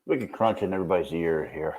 We could crunch in everybody's ear here.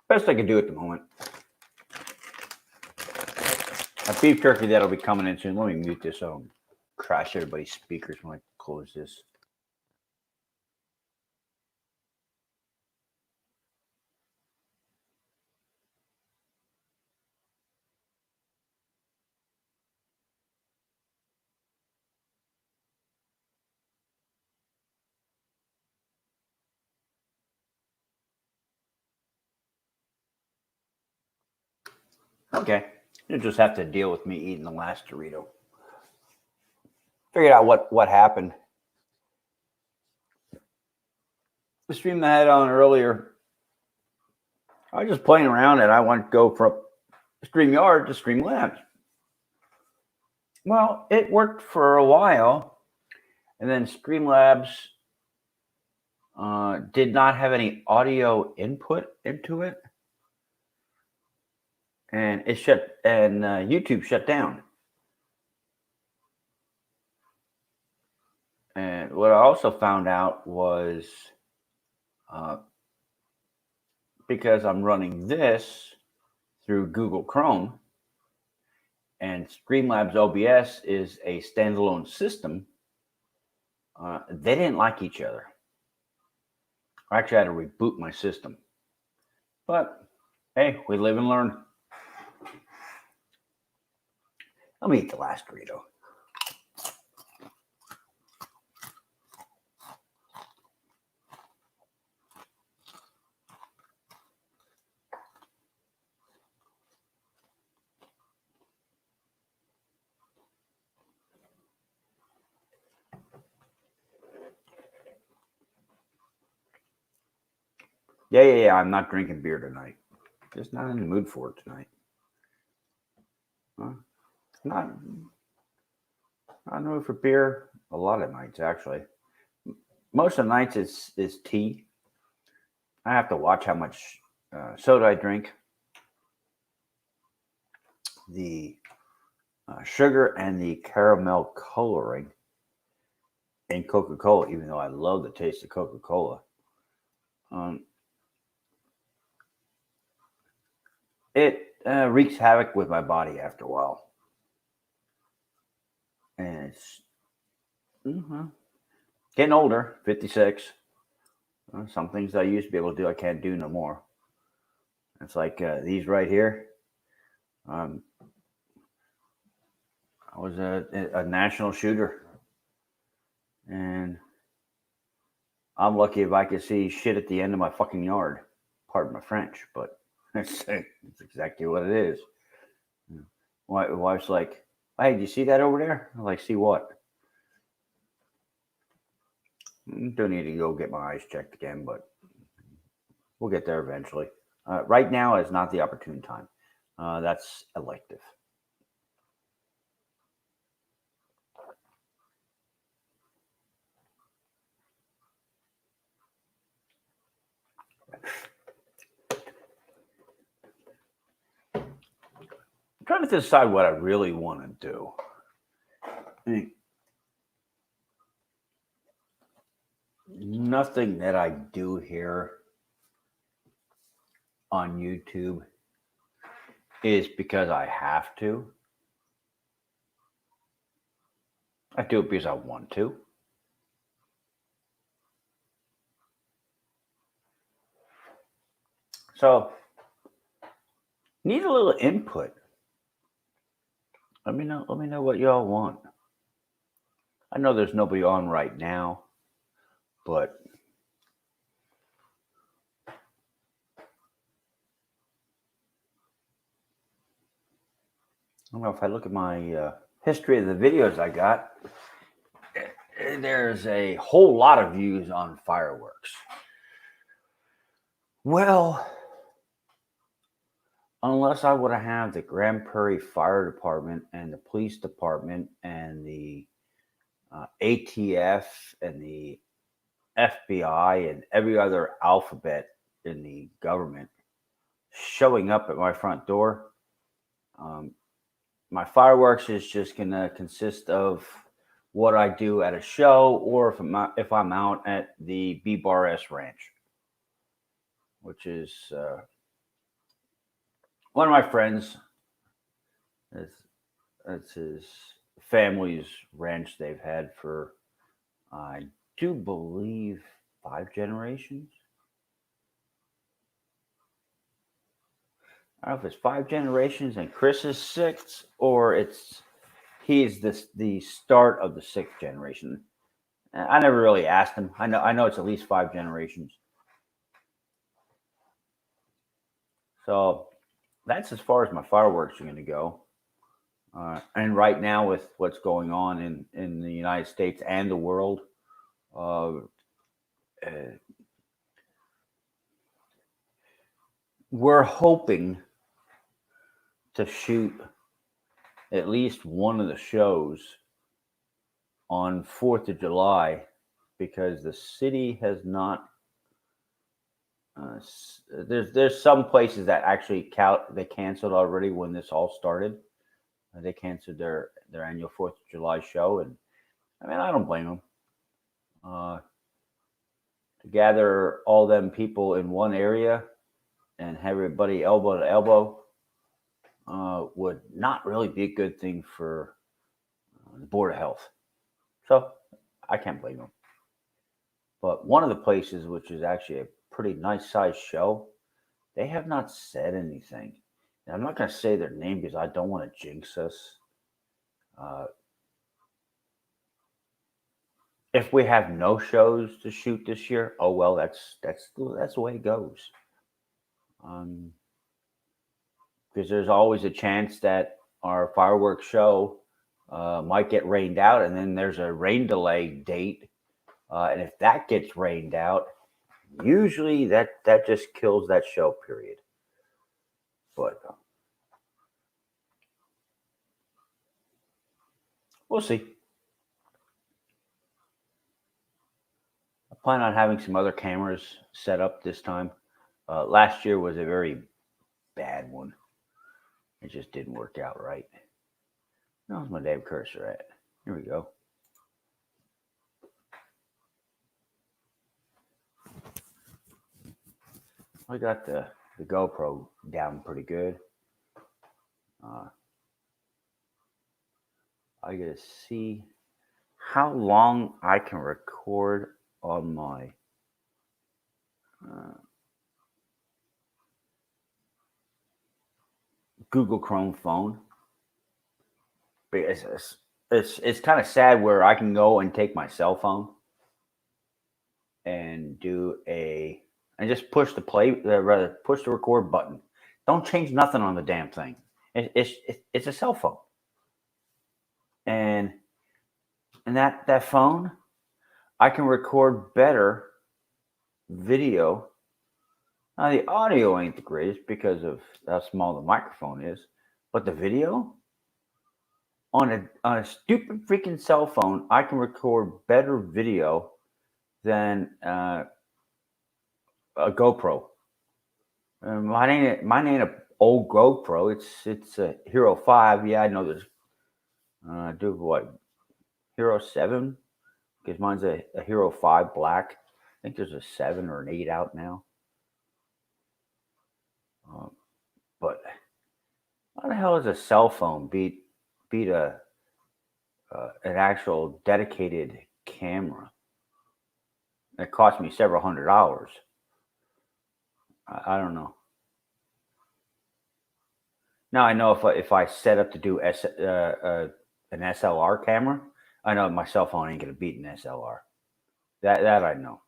Best I can do at the moment. A beef jerky that'll be coming in soon. Let me mute this so I don't crash everybody's speakers when I close this. Okay. You just have to deal with me eating the last Dorito. Figured out what happened. The stream that I had on earlier, I was just playing around and I wanted to go from StreamYard to Streamlabs. Well, it worked for a while, and then Streamlabs did not have any audio input into it, and it shut. And YouTube shut down. And what I also found out was because I'm running this through Google Chrome, and Streamlabs OBS is a standalone system, they didn't like each other. I actually had to reboot my system. But hey, we live and learn. Let me eat the last Dorito. Yeah. I'm not drinking beer tonight. Just not in the mood for it tonight. Not in the mood for beer. A lot of nights, actually. Most of the nights is tea. I have to watch how much soda I drink. The sugar and the caramel coloring in Coca-Cola, even though I love the taste of Coca-Cola, it wreaks havoc with my body after a while. And it's getting older, 56. Some things I used to be able to do, I can't do no more. It's like these right here. I was a national shooter, and I'm lucky if I could see shit at the end of my fucking yard. Pardon my French, but it's exactly what it is. My wife's like, "Hey, do you see that over there?" I'm like, "See what?" Don't need to go get my eyes checked again, but we'll get there eventually. Right now is not the opportune time. That's elective. I'm trying to decide what I really want to do. I mean, nothing that I do here on YouTube is because I have to. I do it because I want to. So, need a little input. Let me know what y'all want. I know there's nobody on right now, but I don't know if I look at my history of the videos I got, there's a whole lot of views on fireworks. Well, unless I would have the Grand Prairie Fire Department and the police department and the ATF and the FBI and every other alphabet in the government showing up at my front door, my fireworks is just going to consist of what I do at a show, or if I'm out at the B Bar S Ranch, which is one of my friends. It's, it's his family's ranch they've had for, I do believe, 5 generations. I don't know if it's 5 generations and Chris is six, or he's the start of the sixth generation. I never really asked him. I know it's at least 5 generations. So that's as far as my fireworks are going to go. And right now, with what's going on in the United States and the world, uh, uh, we're hoping to shoot at least one of the shows on 4th of July, because the city has not. There's some places that actually they canceled already when this all started. They canceled their annual 4th of July show, and I mean, I don't blame them. To gather all them people in one area and have everybody elbow to elbow would not really be a good thing for the Board of Health. So I can't blame them. But one of the places, which is actually a pretty nice sized show, they have not said anything. And I'm not going to say their name because I don't want to jinx us. If we have no shows to shoot this year, oh well, that's the way it goes. Because there's always a chance that our fireworks show might get rained out, and then there's a rain delay date, and if that gets rained out, usually that just kills that show. Period. But we'll see. I plan on having some other cameras set up this time. Last year was a very bad one. It just didn't work out right. Where's my Dave cursor at? Here we go. I got the GoPro down pretty good. I gotta see how long I can record on my Google Chrome phone. It's kind of sad where I can go and take my cell phone and and just push the push the record button. Don't change nothing on the damn thing. It's a cell phone, and that phone, I can record better video. Now the audio ain't the greatest because of how small the microphone is, but the video on a stupid freaking cell phone, I can record better video than a GoPro. Mine ain't a old GoPro. It's a Hero 5. Yeah, I know there's do what, Hero 7, because mine's a Hero 5 black. I think there's a 7 or an 8 out now. But how the hell is a cell phone beat an actual dedicated camera? It cost me several $100s. I don't know. Now I know if I set up to do an SLR camera, I know my cell phone ain't gonna beat an SLR. That I know.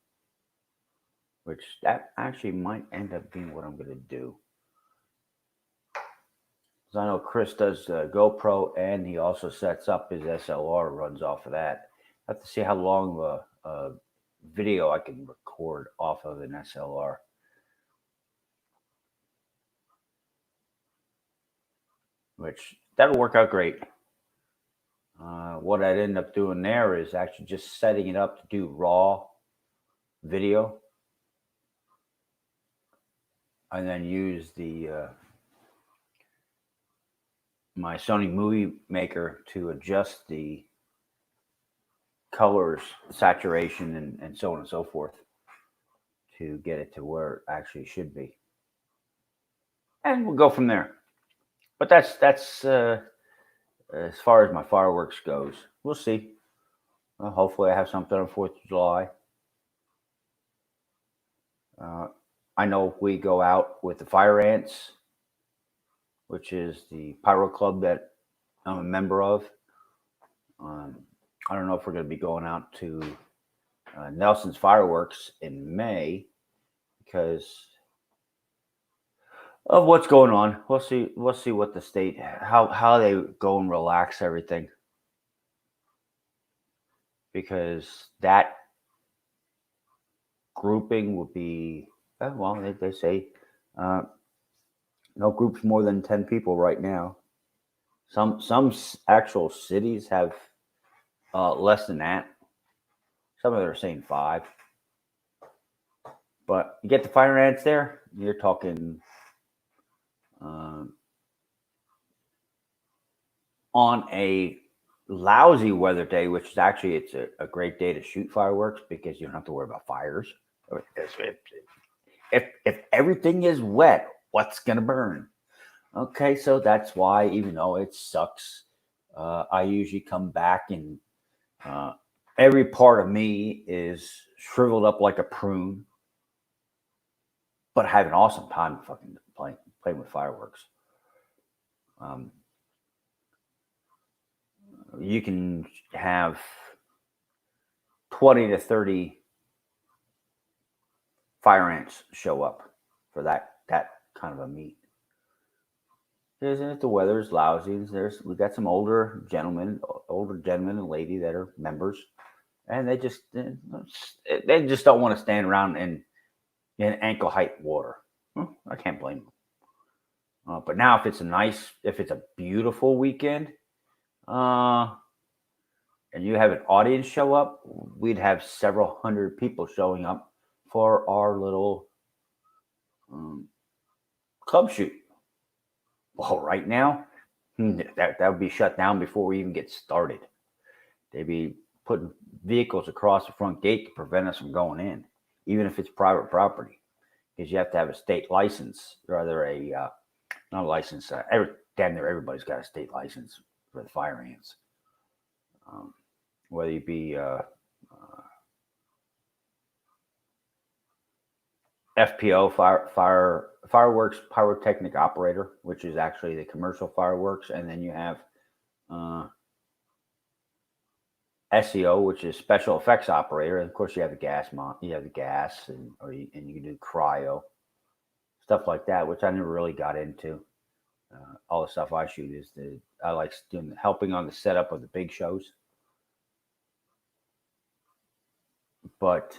Which that actually might end up being what I'm gonna do. Because I know Chris does GoPro, and he also sets up his SLR, runs off of that. I have to see how long of a video I can record off of an SLR. Which that'll work out great. What I'd end up doing there is actually just setting it up to do raw video, and then use my Sony Movie Maker to adjust the colors, saturation, and so on and so forth to get it to where it actually should be. And we'll go from there. But that's as far as my fireworks goes. We'll see. Hopefully, I have something on 4th of July. I know we go out with the Fire Ants, which is the pyro club that I'm a member of. I don't know if we're going to be going out to Nelson's Fireworks in May because of what's going on. We'll see. We'll see what the state how they go and relax everything, because that grouping would be well. They say no groups more than 10 people right now. Some actual cities have less than that. Some of them are saying 5. But you get the Fire Ants there, you're talking on a lousy weather day, which is actually it's a great day to shoot fireworks because you don't have to worry about fires. If everything is wet, what's gonna burn? Okay, so that's why, even though it sucks, I usually come back and every part of me is shriveled up like a prune, but I have an awesome time fucking playing with fireworks. You can have 20 to 30 Fire Ants show up for that kind of a meet. If the weather is lousy, we got some older gentlemen and lady that are members, and they just don't want to stand around in ankle height water. I can't blame them. But now, if it's a beautiful weekend, and you have an audience show up, we'd have several hundred people showing up for our little club shoot. Well, right now, that would be shut down before we even get started. They'd be putting vehicles across the front gate to prevent us from going in, even if it's private property, because you have to have a state license, rather not a license. Damn near everybody's got a state license for the Fire Ants. Whether you be FPO, fireworks pyrotechnic operator, which is actually the commercial fireworks, and then you have SEO, which is special effects operator, and of course you have the gas and you can do cryo stuff like that, which I never really got into. All the stuff I shoot is I like helping on the setup of the big shows, but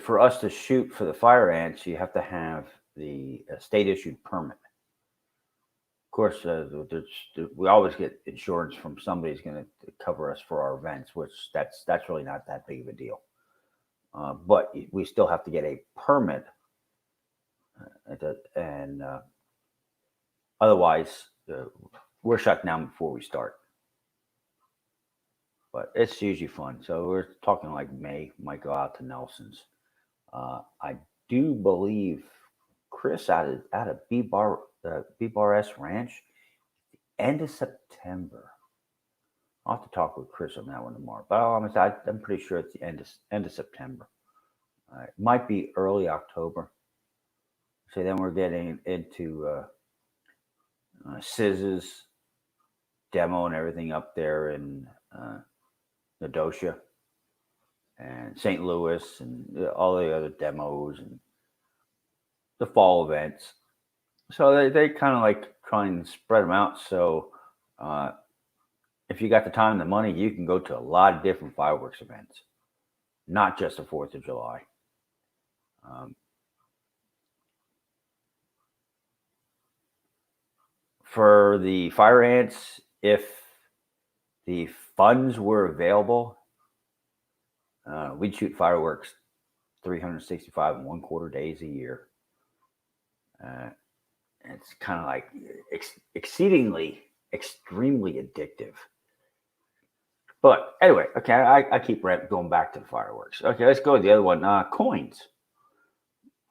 for us to shoot for the Fire Ants, you have to have the state issued permit. Of course, we always get insurance from somebody's going to cover us for our events, which that's really not that big of a deal. But we still have to get a permit, and otherwise we're shut down before we start. But it's usually fun. So we're talking like May, might go out to Nelson's. I do believe Chris out of B Bar S Ranch, end of September. I'll have to talk with Chris on that one tomorrow. But I'm pretty sure it's the end of September. It might be early October. So then we're getting into SZA's demo and everything up there in Nodosha and St. Louis and all the other demos and the fall events. So they kind of like try and spread them out. So if you got the time and the money, you can go to a lot of different fireworks events, not just the 4th of July. For the Fire Ants, if the funds were available, we'd shoot fireworks 365 and 1/4 days a year. It's kind of like exceedingly extremely addictive. But anyway, okay, I keep going back to the fireworks. Okay, let's go to the other one. Coins.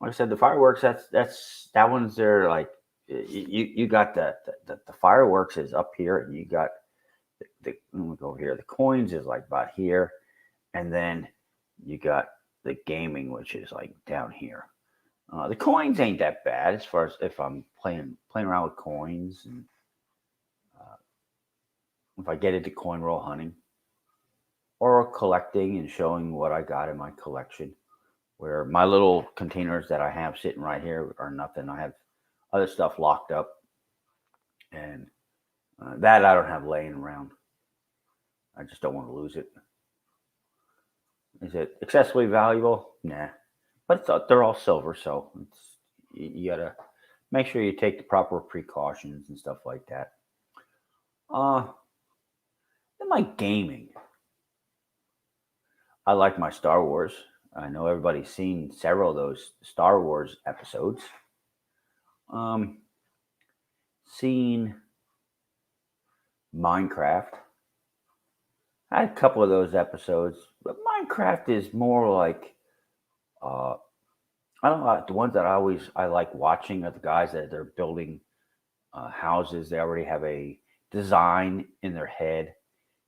Like I said, the fireworks. That one's there. Like you got the fireworks is up here, and you got let me go over here. The coins is like about here, and then you got the gaming, which is like down here. The coins ain't that bad as far as if I'm playing around with coins, and if I get into coin roll hunting or collecting and showing what I got in my collection. Where my little containers that I have sitting right here are nothing. I have other stuff locked up, and that I don't have laying around. I just don't want to lose it. Is it excessively valuable? Nah, but they're all silver, so you gotta make sure you take the proper precautions and stuff like that. Uh, in my gaming, I like my Star Wars. I know everybody's seen several of those Star Wars episodes. Um, seen Minecraft. I had a couple of those episodes, but Minecraft is more like uh, I don't know the ones that I like watching are the guys that they're building houses. They already have a design in their head,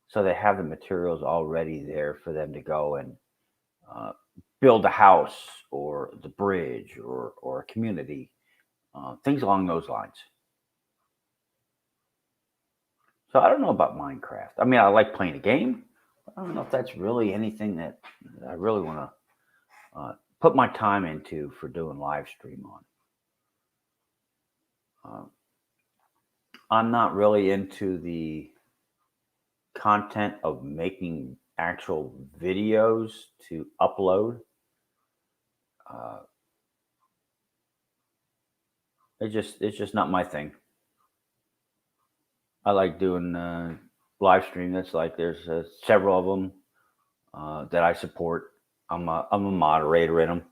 so they have the materials already there for them to go and uh, build a house or the bridge or a community, things along those lines. So I don't know about Minecraft. I mean, I like playing a game. I don't know if that's really anything that I really want to put my time into for doing live stream on. Uh, I'm not really into the content of making actual videos to upload. Uh, it's just not my thing. I like doing live stream. That's like there's several of them that I support. I'm a moderator in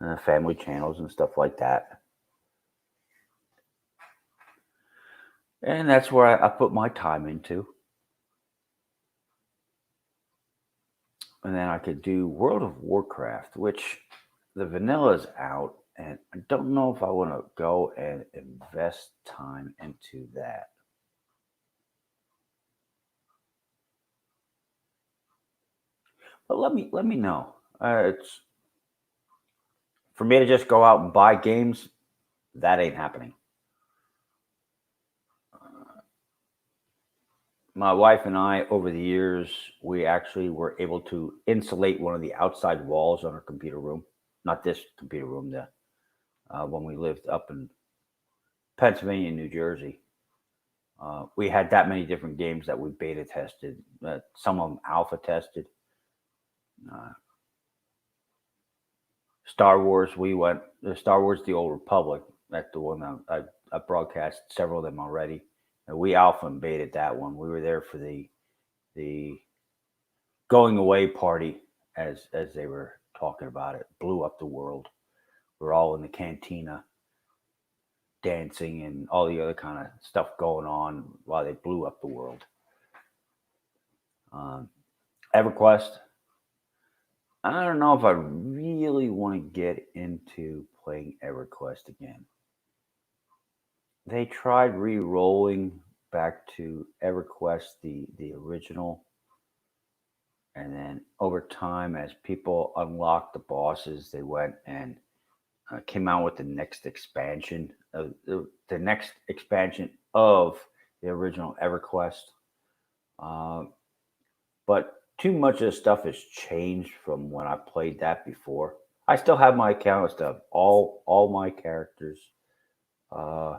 them, family channels and stuff like that. And that's where I put my time into. And then I could do World of Warcraft, which the vanilla is out, and I don't know if I want to go and invest time into that. But let me know. It's for me to just go out and buy games. That ain't happening. My wife and I, over the years, we actually were able to insulate one of the outside walls on our computer room. Not this computer room, the when we lived up in Pennsylvania and New Jersey. We had that many different games that we beta tested, some of them alpha tested. Uh, Star Wars, we went the Star Wars: The Old Republic. That's the one that I broadcast several of them already. And we alpha and beta that one. We were there for the going away party, as they were talking about it. Blew up the world. We're all in the cantina dancing and all the other kind of stuff going on while they blew up the world. Um, EverQuest. I don't know if I really want to get into playing EverQuest again. They tried re-rolling back to EverQuest, the original, and then over time, as people unlocked the bosses, they went and came out with the next expansion, the next expansion of the original EverQuest. Uh, but too much of the stuff has changed from when I played that before. I still have my account and stuff, all my characters, uh,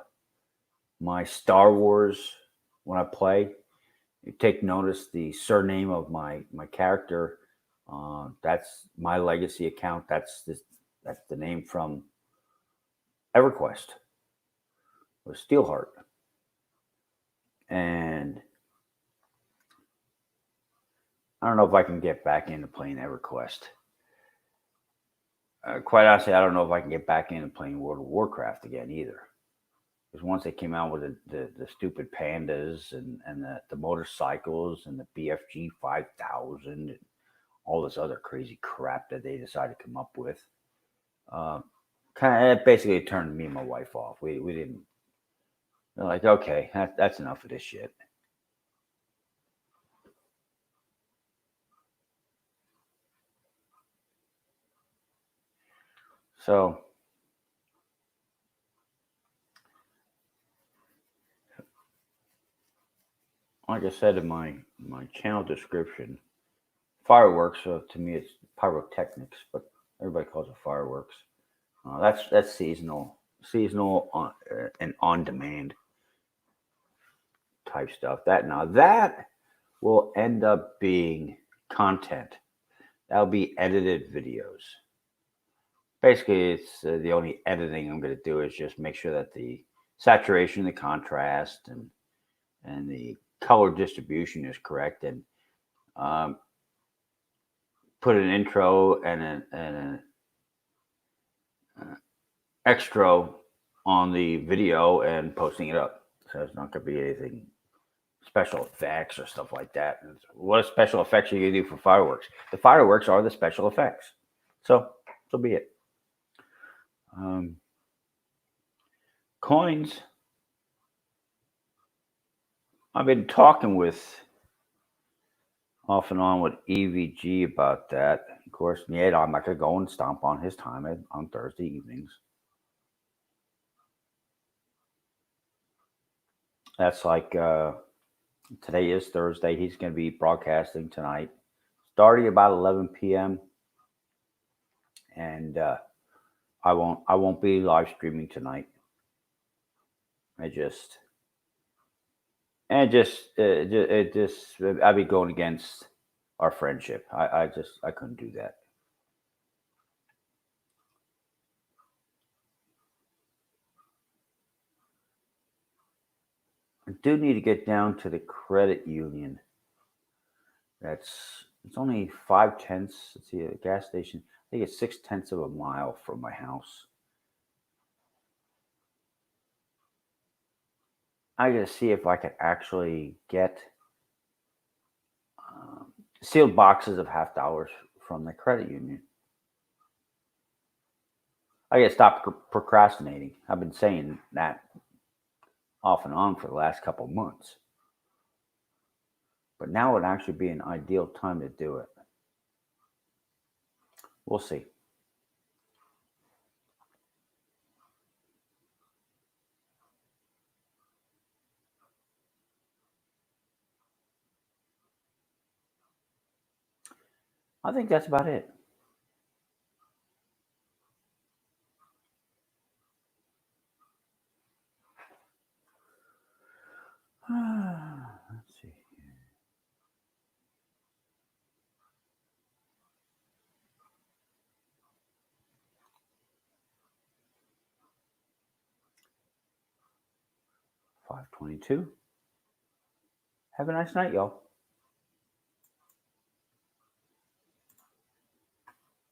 my Star Wars. When I play, you take notice the surname of my character. That's my legacy account. That's the name from EverQuest with Steelheart, and I don't know if I can get back into playing EverQuest. Quite honestly, I don't know if I can get back into playing World of Warcraft again either. Because once they came out with the stupid pandas and the motorcycles and the BFG 5000 and all this other crazy crap that they decided to come up with, kind of it basically turned me and my wife off. We didn't. They're like, okay, that's enough of this shit. So, like I said in my channel description, fireworks. So to me, it's pyrotechnics, but everybody calls it fireworks. That's seasonal and on demand type stuff. That will end up being content. That'll be edited videos. Basically, it's the only editing I'm going to do is just make sure that the saturation, the contrast, and the color distribution is correct, and um, put an intro and an extra on the video and posting it up. So it's not going to be anything special effects or stuff like that. What special effects are you going to do for fireworks? The fireworks are the special effects. So be it. Coins. I've been talking with off and on with EVG about that. Of course, yeah, I'm not going to go and stomp on his time on Thursday evenings. That's like today is Thursday. He's going to be broadcasting tonight, starting about 11 p.m. And I won't be live streaming tonight. I'd be going against our friendship. I couldn't do that. I do need to get down to the credit union. It's only 5/10. Let's see, a gas station. I think it's 6/10 of a mile from my house. I gotta see if I can actually get sealed boxes of $50 from the credit union. I gotta stop procrastinating. I've been saying that off and on for the last couple of months. But now would actually be an ideal time to do it. We'll see. I think that's about it. Let's see. 5:22. Have a nice night, y'all.